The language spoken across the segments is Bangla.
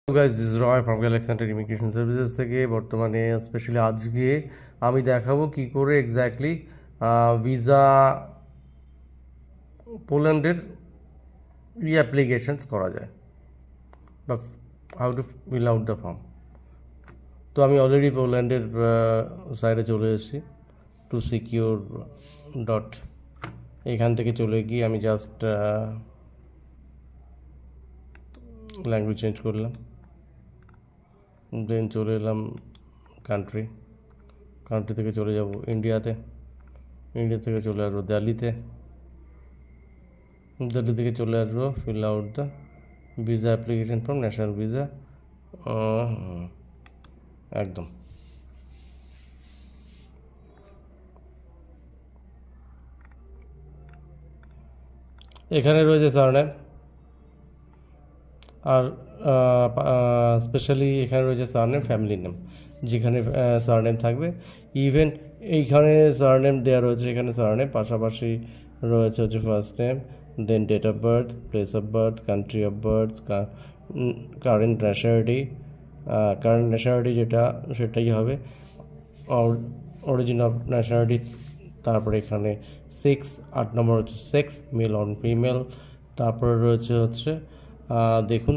Guys, this is Roy from Galaxy centre immigration services থেকে। বর্তমানে স্পেশালি আজকে আমি দেখাবো কি করে এক্স্যাক্টলি ভিসা পোল্যান্ডের অ্যাপ্লিকেশনস করা যায় বা how to feel out the form. তো আমি অলরেডি পোল্যান্ডের সাইডে চলে এসেছি, টু সিকিউর ডট। এখান থেকে চলে গিয়ে আমি জাস্ট ল্যাঙ্গুয়েজ চেঞ্জ করলাম, দেন চলে এলাম কান্ট্রি থেকে চলে যাব ইন্ডিয়া থেকে চলে আসবো দিল্লি থেকে চলে আসবো fill out the visa application form, national visa. একদম এখানে রয়েছে সারনেম, আর স্পেশালি এখানে রয়েছে সারনেম, ফ্যামিলি নেম, যেখানে সারনেম থাকবে। ইভেন এইখানে সারনেম দেওয়া রয়েছে, এখানে সারনেম পাশাপাশি রয়েছে হচ্ছে first name, then date of birth, place of birth, country of birth, current nationality যেটা সেটাই হবে, অরিজিন অফ ন্যাশনালিটি। তারপরে এখানে 8 নম্বর হচ্ছে সেক্স, মেল অন ফিমেল। তারপরে রয়েছে হচ্ছে দেখুন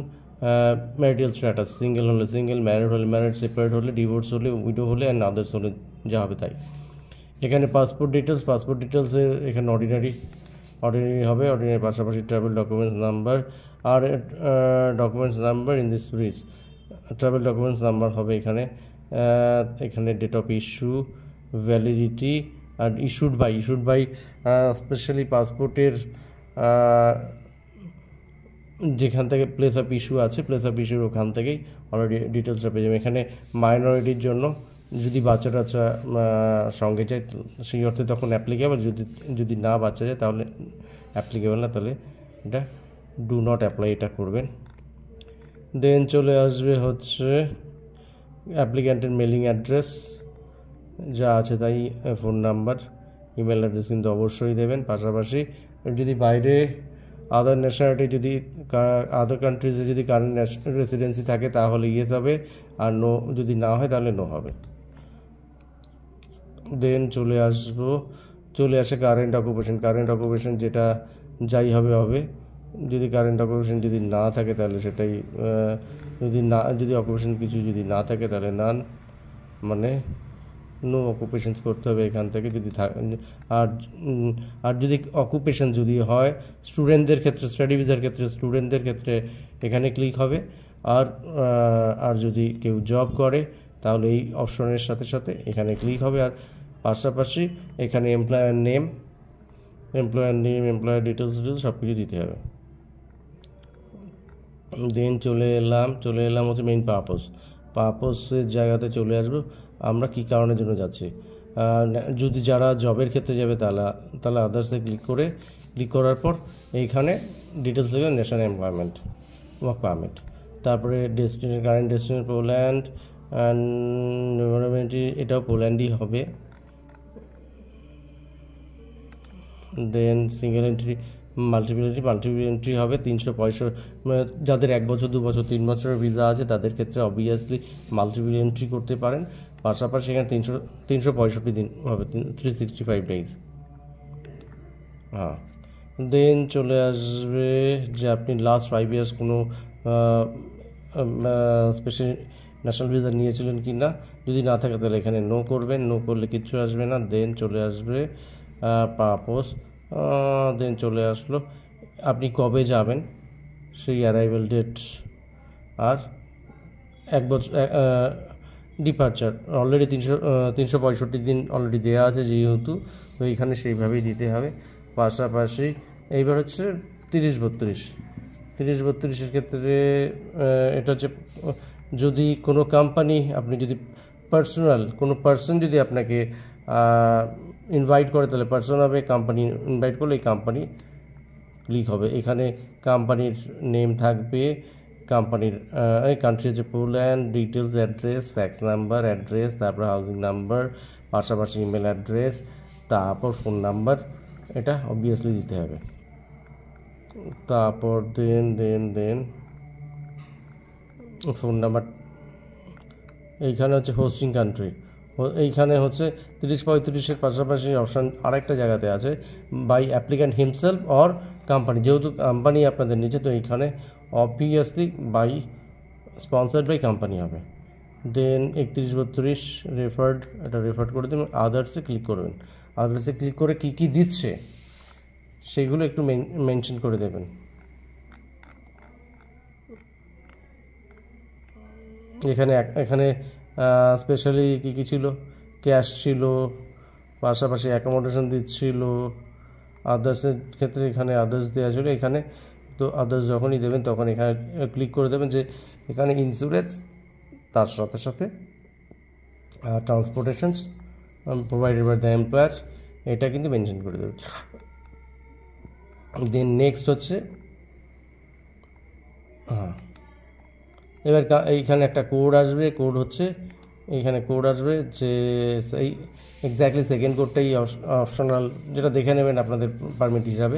ম্যারিটাল স্ট্যাটাস, সিঙ্গেল হলে সিঙ্গেল, ম্যারিড হলে ম্যারিড, সেপারেট হলে, ডিভোর্স হলে, উইডো হলে, অ্যান্ড আদার্স হলে যা হবে তাই। এখানে পাসপোর্ট ডিটেলসের এখানে অর্ডিনারি হবে, অর্ডিনারি পাশাপাশি ট্রাভেল ডকুমেন্টস নাম্বার আর documents number in this bridge. Travel documents number হবে এখানে ডেট অফ ইস্যু, ভ্যালিডিটি, আর ইস্যুড বাই স্পেশালি পাসপোর্টের যেখান থেকে প্লেস অফ ইস্যু আছে, প্লেস অফ ইস্যুর ওখান থেকেই অলরেডি ডিটেলসটা পেয়ে যাবে। এখানে মাইনরিটির জন্য যদি বাচ্চা টাচ্চা সঙ্গে যায় সেই অর্থে তখন অ্যাপ্লিকেবল, যদি না বাচ্চা যায় তাহলে অ্যাপ্লিকেবল না, তাহলে এটা ডু নট অ্যাপ্লাই এটা করবেন। দেন চলে আসবে হচ্ছে অ্যাপ্লিক্যান্টের মেলিং অ্যাড্রেস, যা আছে তাই, ফোন নাম্বার, ইমেল অ্যাড্রেস কিন্তু অবশ্যই দেবেন। পাশাপাশি যদি বাইরে আদার ন্যাশনালিটি, যদি আদার কান্ট্রিজে যদি কারেন্ট রেসিডেন্সি থাকে তাহলে ইয়েস হবে, আর নো যদি না হয় তাহলে নো হবে। দেন চলে আসে কারেন্ট অকুপেশন, যেটা যাই হবে। যদি কারেন্ট অকুপেশন যদি না থাকে তাহলে সেটাই, যদি অকুপেশন কিছু যদি না থাকে তাহলে নান, মানে নো অকুপেশনস করতে হবে এখান থেকে। যদি আর যদি অকুপেশন যদি হয় স্টুডেন্টদের ক্ষেত্রে, স্টাডি ভিসার ক্ষেত্রে স্টুডেন্টদের ক্ষেত্রে এখানে ক্লিক হবে। আর যদি কেউ জব করে তাহলে এই অপশনের সাথে সাথে এখানে ক্লিক হবে। আর পাশাপাশি এখানে এমপ্লয়ার নেম, এমপ্লয়ার ডিটেলস সব কিছু দিতে হবে। দেন চলে এলাম হচ্ছে মেইন পারপোসের জায়গাতে চলে আসবো। আমরা কি কারণের জন্য যাচ্ছি, যদি যারা জবের ক্ষেত্রে যাবে তাহলে আদার্সে ক্লিক করার পর এইখানে ডিটেলস দেবে, ন্যাশনাল এমপ্লয়মেন্ট ওয়ার্ক পারমিট। তারপরে কারেন্ট ডেস্টিনেশন পোল্যান্ড, অ্যান্ড এটাও পোল্যান্ডই হবে। দেন সিঙ্গেল এন্ট্রি, মাল্টিপল এন্ট্রি হবে 365, যাদের 1 বছর 2 বছর 3 বছরের ভিসা আছে তাদের ক্ষেত্রে অবভিয়াসলি মাল্টিপল এন্ট্রি করতে পারেন। পাশাপাশি এখানে 365 দিন হবে, 365 ডেজ। দেন চলে আসবে যে আপনি লাস্ট 5 ইয়ার্স কোনো স্পেশাল ন্যাশনাল ভিসা নিয়েছিলেন কি না, যদি না থাকে তাহলে এখানে নো করবেন, নো করলে কিচ্ছু আসবে না। দেন চলে আসবে পারপোজ, দেন চলে আসলো আপনি কবে যাবেন সেই অ্যারাইভাল ডেট, আর 1 বছর ডিপারচার অলরেডি 365 দিন অলরেডি দেওয়া আছে যেহেতু, তো এইখানে সেইভাবেই দিতে হবে। পাশাপাশি এইবার হচ্ছে 30-32 ক্ষেত্রে এটা হচ্ছে যদি কোনো কোম্পানি, আপনি যদি কোনো পার্সন যদি আপনাকে ইনভাইট করে তাহলে পার্সন হবে, কোম্পানি ইনভাইট করলে এই কোম্পানি ক্লিক হবে। এখানে কোম্পানির নেম থাকবে, কোম্পানির কান্ট্রি হচ্ছে Poland, details, address, fax number, address, তারপর হাউজিং নাম্বার, পাশাপাশি ইমেল অ্যাড্রেস, তারপর ফোন নাম্বার, এটা অবভিয়াসলি দিতে হবে। তারপর দেন ফোন নাম্বার, এইখানে হচ্ছে হোস্টিং কান্ট্রি, এইখানে হচ্ছে 30-35-এর পাশাপাশি অপশান আরেকটা জায়গাতে আছে by applicant himself or company, যেহেতু কোম্পানি আপনাদের নিচে, তো এইখানে obviously by sponsored by company হবে। দেন 31-32 রেফার্ড, এটা রেফার্ড করে দেবেন, আদার্সে ক্লিক করবেন। আদার্সে ক্লিক করে কী কী দিচ্ছে সেগুলো একটু মেনশন করে দেবেন। এখানে স্পেশালি কী কী ছিল, ক্যাশ ছিল, পাশাপাশি অ্যাকোমোডেশন দিচ্ছিল, আদার্সের ক্ষেত্রে এখানে আদার্স দেওয়া ছিল। এখানে তো আদার্স যখনই দেবেন তখন এখানে ক্লিক করে দেবেন যে এখানে ইন্স্যুরেন্স, তার সাথে সাথে transportations provided by the employer, এটা কিন্তু মেনশন করে দেবেন। দেন নেক্সট হচ্ছে এবার এইখানে একটা কোড আসবে, কোড হচ্ছে এইখানে কোড আসবে যে সেই এক্স্যাক্টলি সেকেন্ড কোডটাই অপশনাল, যেটা দেখে নেবেন আপনাদের পারমিট হিসাবে।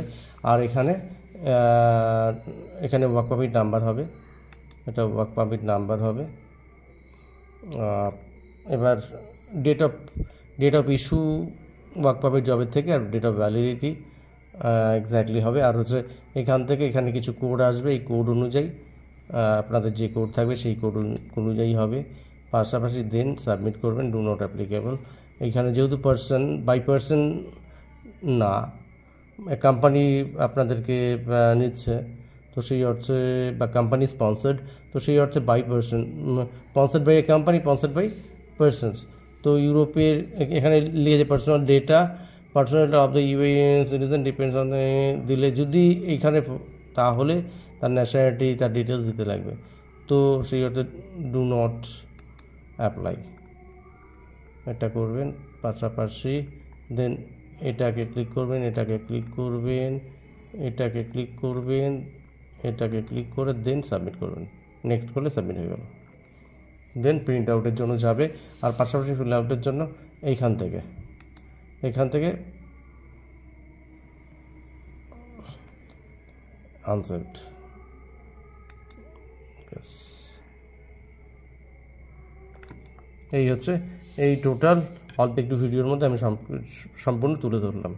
আর এখানে ওয়ার্ক পারমিট নাম্বার হবে, এটা ওয়ার্ক পারমিট নাম্বার হবে। এবার date of issue work permit জবের থেকে, আর ডেট অফ ভ্যালিডিটি এক্স্যাক্টলি হবে। আর হচ্ছে এখান থেকে এখানে কিছু কোড আসবে, এই কোড অনুযায়ী আপনাদের যে কোড থাকবে সেই কোড অনুযায়ী হবে। পাশাপাশি দেন সাবমিট করবেন, ডু নট অ্যাপ্লিকেবল। এইখানে যেহেতু পার্সন বাই পার্সন না, কোম্পানি আপনাদেরকে নিচ্ছে, তো সেই অর্থে, বা কোম্পানি স্পন্সার্ড, তো সেই অর্থে by person, sponsored by a company, sponsored by persons. তো ইউরোপের এখানে লিখেছে personal data of the UN citizen depends on দিলে, যদি এইখানে, তাহলে তার ন্যাশনালিটি, তার ডিটেলস দিতে লাগবে। তো সেই অর্থে ডু নট অ্যাপ্লাই, এটা করবেন। পাশাপাশি দেন এটাকে ক্লিক করবেন, এটাকে ক্লিক করবেন, এটাকে ক্লিক করবেন, এটাকে ক্লিক করে দেন সাবমিট করবেন। নেক্সট করলে সাবমিট হয়ে গেল। দেন প্রিন্ট আউটের জন্য যাবে, আর পাশাপাশি ফিল আউটের জন্য এখান থেকে আনসেন্ট। এই হচ্ছে এই টোটাল অল্প একটু ভিডিওর মধ্যে আমি সম্পূর্ণ তুলে ধরলাম।